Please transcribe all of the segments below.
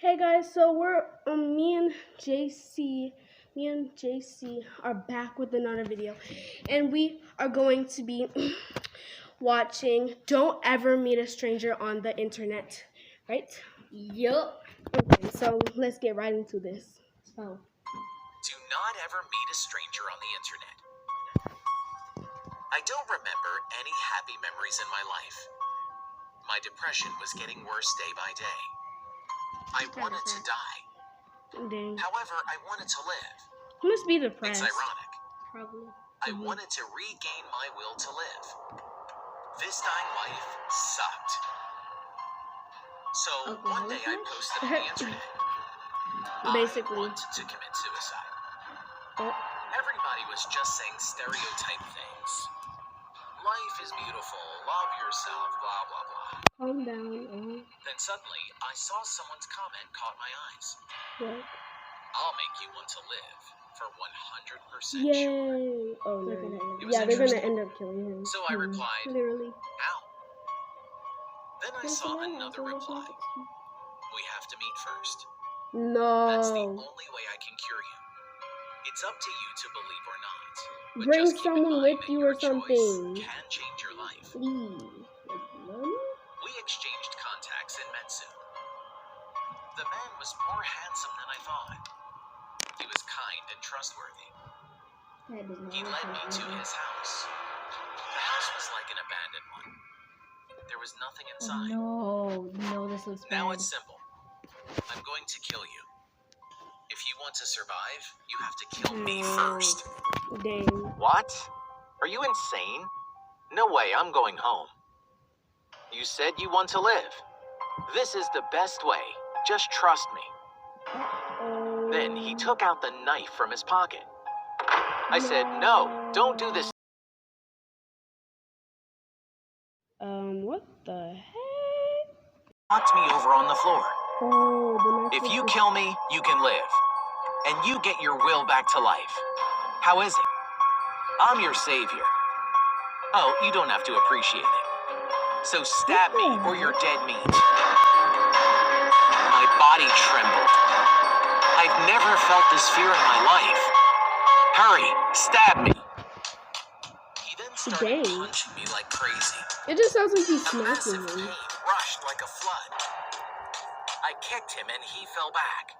Hey guys, so we're me and JC are back with another video, and we are going to be watching Don't Ever Meet a Stranger on the Internet, right? Yup. Okay, so let's get right into this. So, Do not ever meet a stranger on the internet. I don't remember any happy memories in my life. My depression was getting worse day by day. I wanted to die. dang. However, I wanted to live. You must be depressed. It's ironic. Probably. I wanted to regain my will to live. This dying life sucked. So one day I posted on the internet. Basically. I wanted to commit suicide. Oh. Everybody was just saying stereotype things. Life is beautiful, love yourself, blah, blah, blah. Calm down. Then suddenly, I saw someone's comment caught my eyes. What? I'll make you want to live for 100% Yay! sure. Oh no. It was Yeah, they're gonna interesting. end up killing him. So I replied, Literally. ow. Then I saw another reply. We have to meet first. No. That's the only way I can cure you. It's up to you to believe or not. But Bring just keep in someone mind with that you your or something. choice can change your life. Please. We exchanged contacts and met soon. The man was more handsome than I thought. He was kind and trustworthy. He led me to his house. The house was like an abandoned one. There was nothing inside. No, this looks bad. Now it's simple. I'm going to kill you. If you want to survive, you have to kill me first. Dang. What? Are you insane? No way, I'm going home. You said you want to live. This is the best way. Just trust me. Then he took out the knife from his pocket. I said, no, don't do this. What the heck? Knocked me over on the floor. Oh, If you kill me, you can live. And you get your will back to life. How is it? I'm your savior. Oh, you don't have to appreciate it. So stab me or you're dead meat. My body trembled. I've never felt this fear in my life. Hurry, stab me. He then started punching me like crazy. It just sounds like he's A smacking massive him. pain rushed like a flood. I kicked him and he fell back.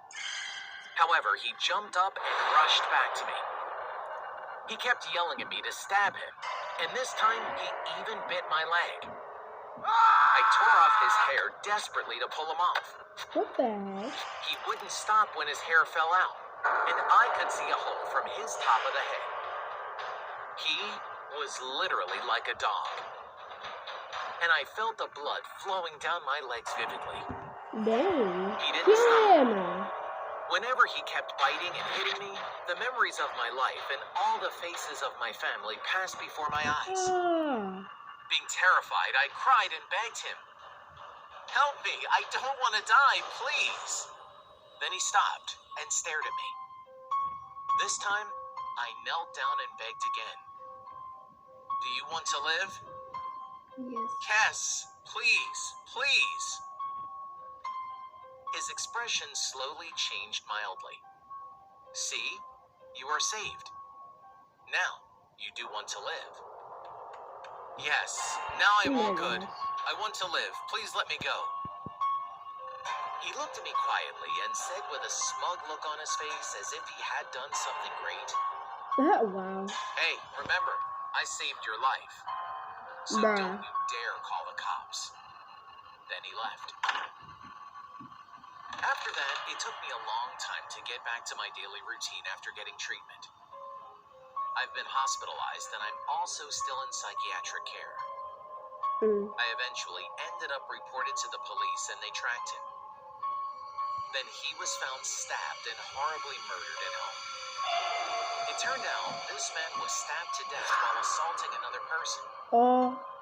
However, he jumped up and rushed back to me. He kept yelling at me to stab him, and this time he even bit my leg. I tore off his hair desperately to pull him off. What the heck? He wouldn't stop when his hair fell out, and I could see a hole from his top of the head. He was literally like a dog, and I felt the blood flowing down my legs vividly. Dang. He didn't stop. Him. Whenever he kept biting and hitting me, the memories of my life and all the faces of my family passed before my eyes. Being terrified, I cried and begged him. Help me, I don't want to die, please. Then he stopped and stared at me. This time, I knelt down and begged again. Do you want to live? Yes. Yes, please, please. His expression slowly changed mildly. See, you are saved. Now, you do want to live. Yes, now I'm all good. I want to live. Please let me go. He looked at me quietly and said with a smug look on his face as if he had done something great. Wow. Hey, remember, I saved your life. So don't you dare call the cops. Then he left. After that, it took me a long time to get back to my daily routine after getting treatment. I've been hospitalized and I'm also still in psychiatric care. I eventually ended up reported to the police and they tracked him. Then he was found stabbed and horribly murdered at home. It turned out this man was stabbed to death while assaulting another person.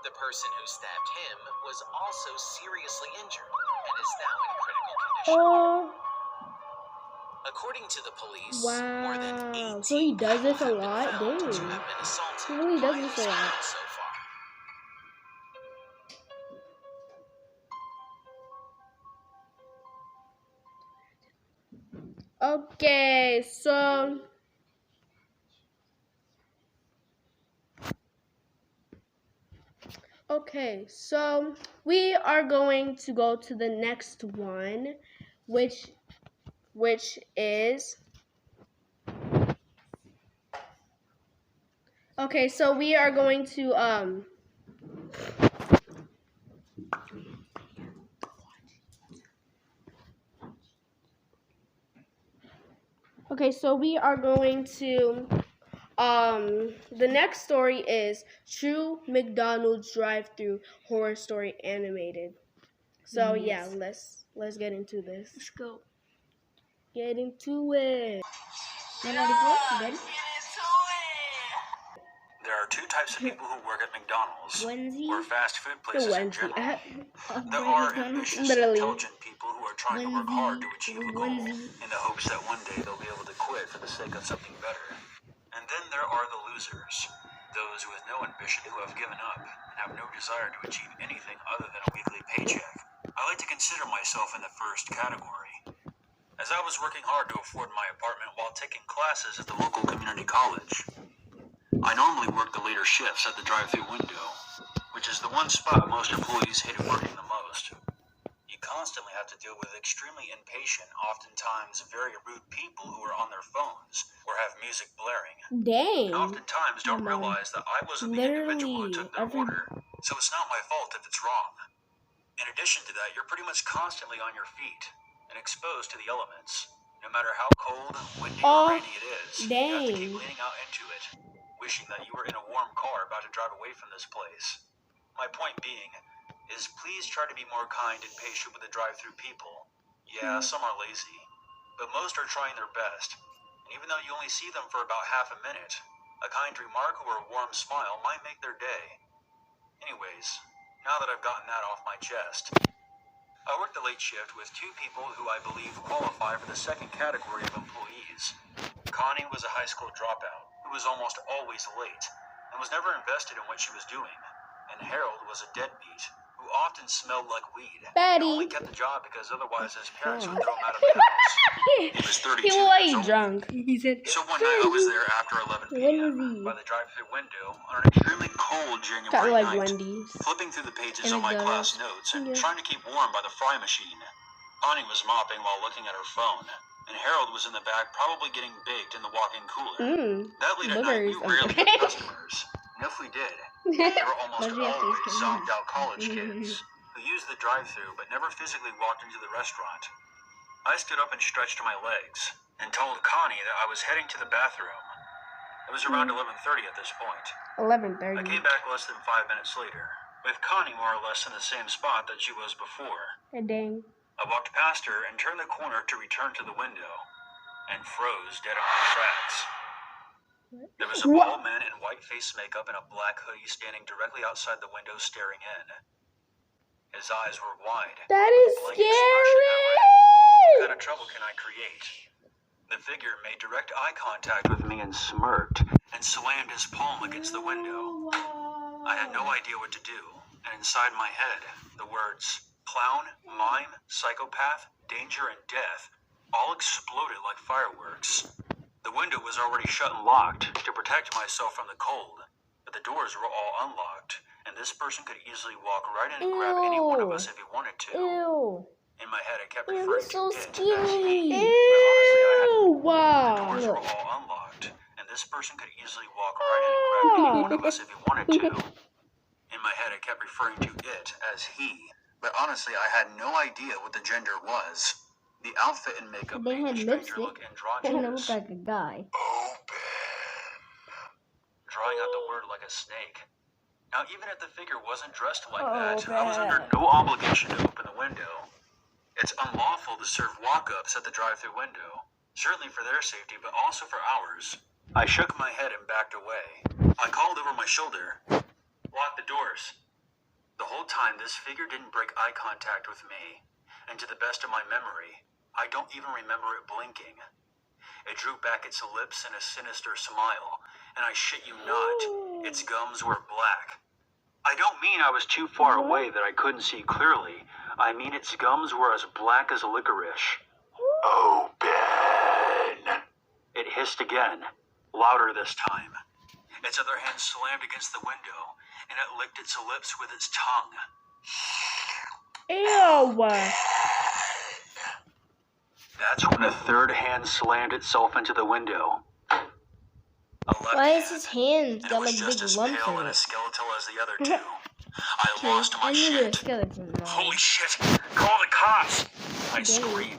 The person who stabbed him was also seriously injured and is now in critical condition. According to the police, more than 18 so he does this a people lot? have been found to Dang. have been assaulted He really does by this this a lot. man so far. Okay, so we are going to go to the next one, which is okay. So we are going to Okay, so we are going to the next story is True McDonald's Drive-Thru Horror Story Animated. So yeah, let's get into this. Let's go. Get into it. You ready for it? You ready? There are two types of people who work at McDonald's, Wednesday. or fast food The places in Wednesday. general. There Right, are McDonald's. ambitious, Literally. intelligent people who are trying to work hard to achieve a goal in the hopes that one day they'll be able to quit for the sake of something better. And then there are the losers, those with no ambition who have given up and have no desire to achieve anything other than a weekly paycheck. I like to consider myself in the first category. As I was working hard to afford my apartment while taking classes at the local community college, I normally work the later shifts at the drive-thru window, which is the one spot most employees hated working the most. You constantly have to deal with extremely impatient, oftentimes very rude people who are on their phones or have music blaring. Dang. And oftentimes don't realize that I wasn't the individual who took their order, so it's not my fault if it's wrong. In addition to that, you're pretty much constantly on your feet and exposed to the elements. No matter how cold, windy, or rainy it is, you have to keep leaning out into it, wishing that you were in a warm car about to drive away from this place. My point being is please try to be more kind and patient with the drive-thru people. Yeah, some are lazy, but most are trying their best. And even though you only see them for about half a minute, a kind remark or a warm smile might make their day. Anyways, now that I've gotten that off my chest, I work the late shift with two people who I believe qualify for the second category of employees. Connie was a high school dropout who was almost always late and was never invested in what she was doing. And Harold was a deadbeat who often smelled like weed. Betty. He only kept the job because otherwise his parents would throw him out of the house. He was 32 He years was old. drunk. He said, So one night I was there after 11 p.m. by the drive-thru window on an extremely cold Kind of January like night, Wendy's. flipping through the pages And of my McDonald's. class notes and Yeah. trying to keep warm by the fry machine. Connie was mopping while looking at her phone, and Harold was in the back probably getting baked in the walk-in cooler. That late at night, we rarely get customers. And if we did, they were almost always zonked-out college kids who used the drive-thru but never physically walked into the restaurant. I stood up and stretched my legs and told Connie that I was heading to the bathroom. It was around 11:30 at this point. 11:30. I came back less than 5 minutes later, with Connie more or less in the same spot that she was before. Dang. I walked past her and turned the corner to return to the window, and froze dead in my tracks. There was a bald man in white face makeup and a black hoodie standing directly outside the window staring in. His eyes were wide. That is Blank expression that way. What scary. kind of trouble can I create? The figure made direct eye contact with me and smirked, and slammed his palm against the window. I had no idea what to do, and inside my head, the words clown, mime, psychopath, danger, and death all exploded like fireworks. The window was already shut and locked to protect myself from the cold, but the doors were all unlocked, and this person could easily walk right in and grab any one of us if he wanted to. Ew. In my head, I kept Ew, referring that's so to it as scary. he, but honestly, I had Ew. the Wow. doors were all unlocked, and this person could easily walk right in and grab any one of us if he wanted to. In my head, I kept referring to it as he, but honestly, I had no idea what the gender was. The outfit and makeup They made had the stranger lipstick. look He androgynous, looked like a guy. drawing out the word like a snake. Now, even if the figure wasn't dressed like Oh, that, I was under no obligation to open the window. It's unlawful to serve walk-ups at the drive-thru window, certainly for their safety, but also for ours. I shook my head and backed away. I called over my shoulder, "Lock the doors." The whole time, this figure didn't break eye contact with me, and to the best of my memory, I don't even remember it blinking. It drew back its lips in a sinister smile, and I shit you not, its gums were black. I don't mean I was too far away that I couldn't see clearly. I mean its gums were as black as licorice. Open. hissed again, louder this time. Its other hand slammed against the window, and it licked its lips with its tongue. Ew. That's when a third hand slammed itself into the window. A left Why is hand, his hands and got it was like just big as lumps pale in and it? as skeletal as the other two. I lost my I knew there was shit. skeleton. Holy shit! Call the cops! I screamed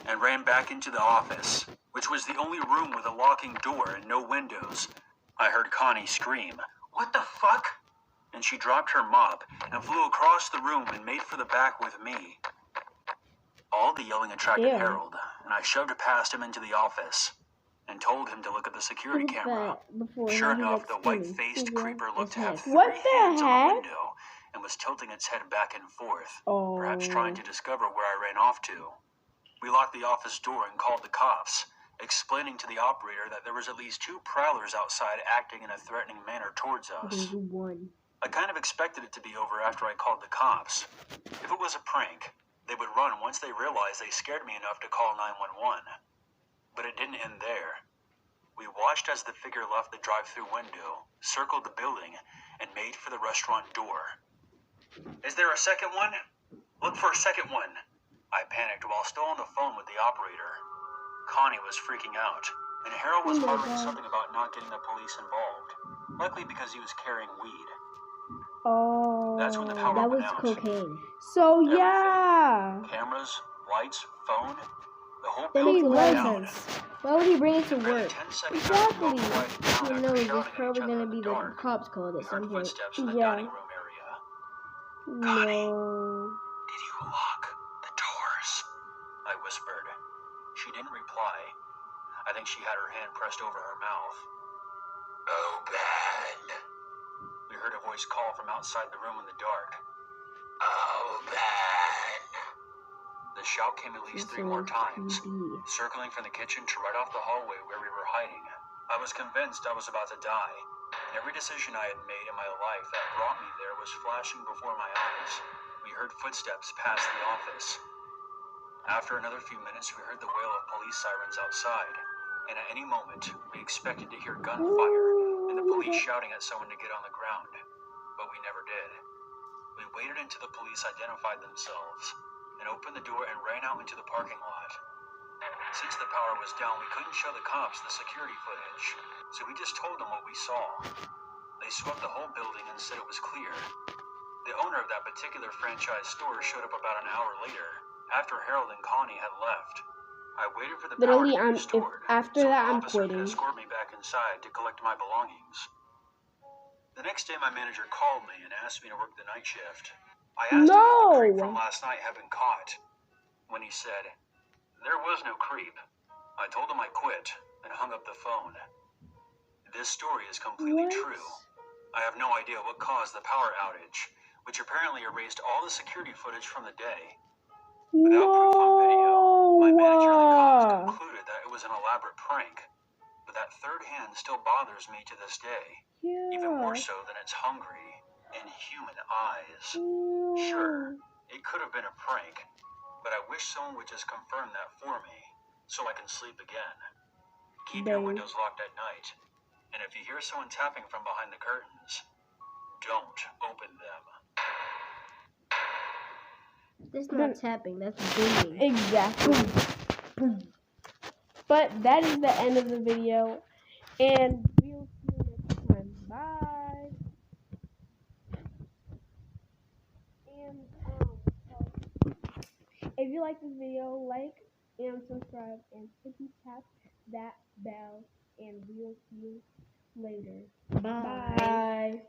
and ran back into the office, which was the only room with a locking door and no windows. I heard Connie scream, "What the fuck?" And she dropped her mop and flew across the room and made for the back with me. All the yelling attracted Ew. Harold, and I shoved past him into the office and told him to look at the security camera. Sure enough, the white-faced creeper looked to have What 3 the hands on the heck? window and was tilting its head back and forth, Oh. perhaps trying to discover where I ran off to. We locked the office door and called the cops, explaining to the operator that there was at least 2 prowlers outside acting in a threatening manner towards us. One. I kind of expected it to be over after I called the cops. If it was a prank, they would run once they realized they scared me enough to call 911. But it didn't end there. We watched as the figure left the drive-through window, circled the building, and made for the restaurant door. "Is there a second one? Look for a second one." I panicked while still on the phone with the operator. Connie was freaking out, and Harold was muttering something about not getting the police involved, likely because he was carrying weed. Oh. That's when the power That was went out. cocaine. So Everything. yeah. Cameras, lights, phone, the whole That building makes a went lot of down. sense. Why would he bring it to Barely work? 10 seconds Exactly. after we both quieted down He after knows shouting there's at each probably other gonna in be the the dark, cops called we at heard some point. footsteps in the Yeah. dining room area. No. "Did you lock the doors?" I whispered. She didn't reply. I think she had her hand pressed over her mouth. "Open." We heard a voice call from outside the room in the dark. "Open." The shout came at least 3 more times, circling from the kitchen to right off the hallway where we were hiding. I was convinced I was about to die. Every decision I had made in my life that brought me there was flashing before my eyes. We heard footsteps pass the office. After another few minutes, we heard the wail of police sirens outside, and at any moment, we expected to hear gunfire and the police shouting at someone to get on the ground, but we never did. We waited until the police identified themselves and opened the door and ran out into the parking lot. Since the power was down, we couldn't show the cops the security footage, so we just told them what we saw. They swept the whole building and said it was clear. The owner of that particular franchise store showed up about an hour later, after Harold and Connie had left. I waited for the power Literally, to be restored, after so that, an I'm officer could quitting. escort me back inside to collect my belongings. The next day, my manager called me and asked me to work the night shift. I asked him if the creep from last night had been caught. When he said, "There was no creep," I told him I quit and hung up the phone. This story is completely true. I have no idea what caused the power outage, which apparently erased all the security footage from the day. Without proof on video, my manager and the cops concluded that it was an elaborate prank. But that third hand still bothers me to this day, even more so than its hungry, inhuman eyes. Sure, it could have been a prank, but I wish someone would just confirm that for me, so I can sleep again. Keep your windows locked at night, and if you hear someone tapping from behind the curtains, don't open them. That's not tapping, that's booming. Exactly. But that is the end of the video, and we'll see you next time. Bye. And if you like this video, like and subscribe, and tap that bell, and we'll see you later. Bye. Bye.